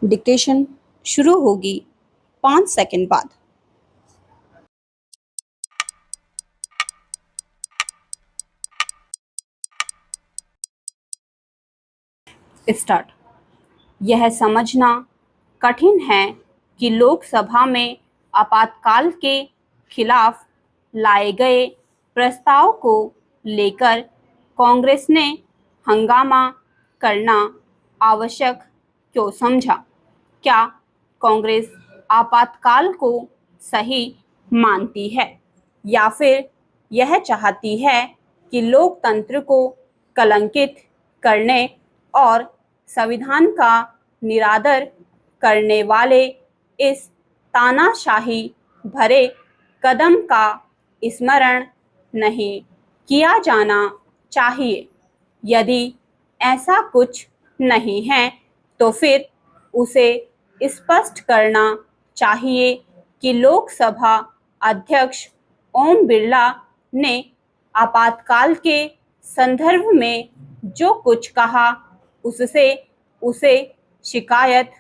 Dictation शुरू होगी 5 second बाद। स्टार्ट। यह समझना कठिन है कि लोकसभा में आपातकाल के खिलाफ लाए गए प्रस्ताव को लेकर कांग्रेस ने हंगामा करना आवश्यक क्यों समझा। क्या कांग्रेस आपातकाल को सही मानती है या फिर यह चाहती है कि लोकतंत्र को कलंकित करने और संविधान का निरादर करने वाले इस तानाशाही भरे कदम का स्मरण नहीं किया जाना चाहिए। यदि ऐसा कुछ नहीं है तो फिर उसे स्पष्ट करना चाहिए कि लोकसभा अध्यक्ष ओम बिरला ने आपातकाल के संदर्भ में जो कुछ कहा उससे उसे शिकायत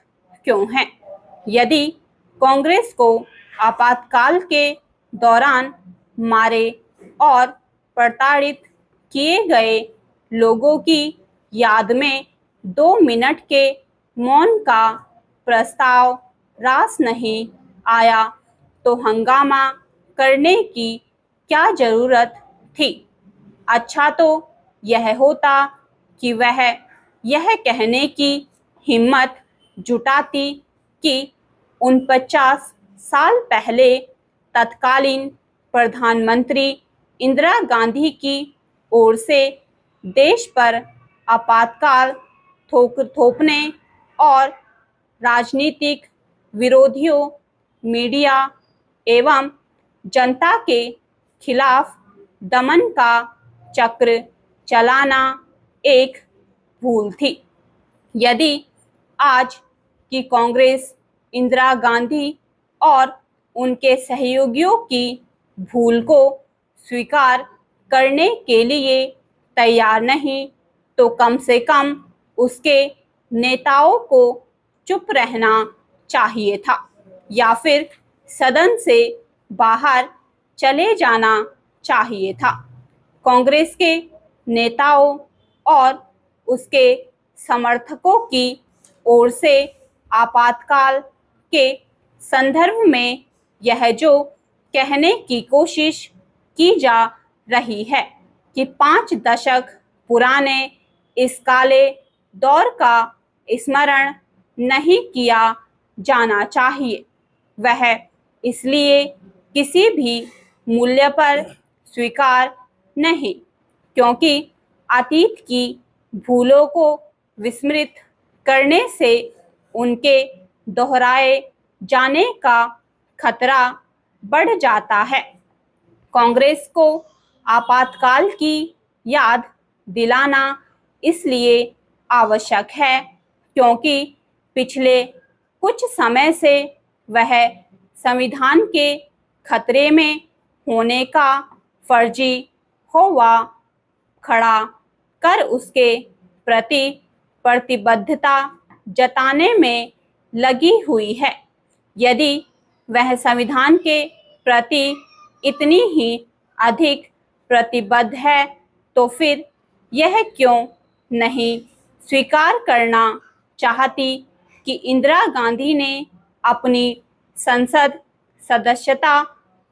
क्यों है। यदि कांग्रेस को आपातकाल के दौरान मारे और प्रताड़ित किए गए लोगों की याद में 2 मिनट के मौन का प्रस्ताव रास नहीं आया तो हंगामा करने की क्या जरूरत थी। अच्छा तो यह होता कि वह यह कहने की हिम्मत जुटाती कि 49 साल पहले तत्कालीन प्रधानमंत्री इंदिरा गांधी की ओर से देश पर आपातकाल थोपने और राजनीतिक विरोधियों, मीडिया एवं जनता के खिलाफ दमन का चक्र चलाना एक भूल थी। यदि आज की कांग्रेस इंदिरा गांधी और उनके सहयोगियों की भूल को स्वीकार करने के लिए तैयार नहीं तो कम से कम उसके नेताओं को चुप रहना चाहिए था या फिर सदन से बाहर चले जाना चाहिए था। कांग्रेस के नेताओं और उसके समर्थकों की ओर से आपातकाल के संदर्भ में यह जो कहने की कोशिश की जा रही है कि 5 दशक पुराने इस काले दौर का स्मरण नहीं किया जाना चाहिए, वह इसलिए किसी भी मूल्य पर स्वीकार नहीं क्योंकि अतीत की भूलों को विस्मृत करने से उनके दोहराए जाने का खतरा बढ़ जाता है। कांग्रेस को आपातकाल की याद दिलाना इसलिए आवश्यक है क्योंकि पिछले कुछ समय से वह संविधान के खतरे में होने का फर्जी होवा खड़ा कर उसके प्रति प्रतिबद्धता जताने में लगी हुई है। यदि वह संविधान के प्रति इतनी ही अधिक प्रतिबद्ध है तो फिर यह क्यों नहीं स्वीकार करना चाहती कि इंदिरा गांधी ने अपनी संसद सदस्यता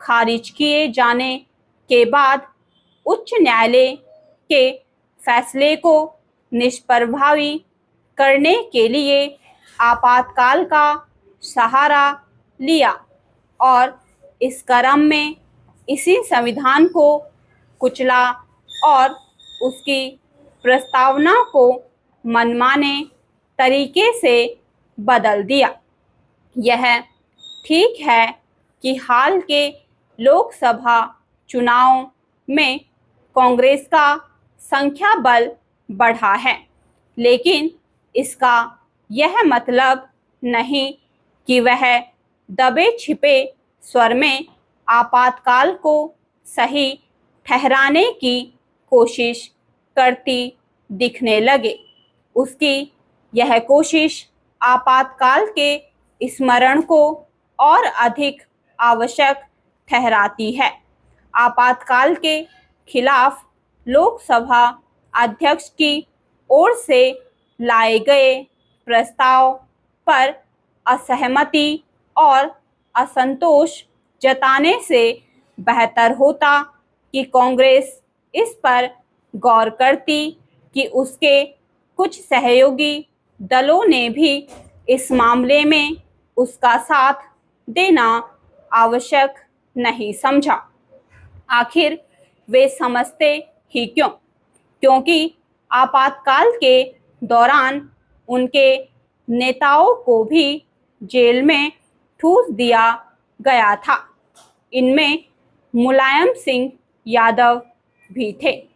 खारिज किए जाने के बाद उच्च न्यायालय के फैसले को निष्प्रभावी करने के लिए आपातकाल का सहारा लिया और इस क्रम में इसी संविधान को कुचला और उसकी प्रस्तावना को मनमाने तरीके से बदल दिया। यह ठीक है कि हाल के लोकसभा चुनाव में कांग्रेस का संख्या बल बढ़ा है, लेकिन इसका यह मतलब नहीं कि वह दबे छिपे स्वर में आपातकाल को सही ठहराने की कोशिश करती दिखने लगे। उसकी यह कोशिश आपातकाल के स्मरण को और अधिक आवश्यक ठहराती है। आपातकाल के खिलाफ लोकसभा अध्यक्ष की ओर से लाए गए प्रस्ताव पर असहमति और असंतोष जताने से बेहतर होता कि कांग्रेस इस पर गौर करती कि उसके कुछ सहयोगी दलों ने भी इस मामले में उसका साथ देना आवश्यक नहीं समझा। आखिर वे समझते ही क्यों? क्योंकि आपातकाल के दौरान उनके नेताओं को भी जेल में ठूस दिया गया था। इनमें मुलायम सिंह यादव भी थे।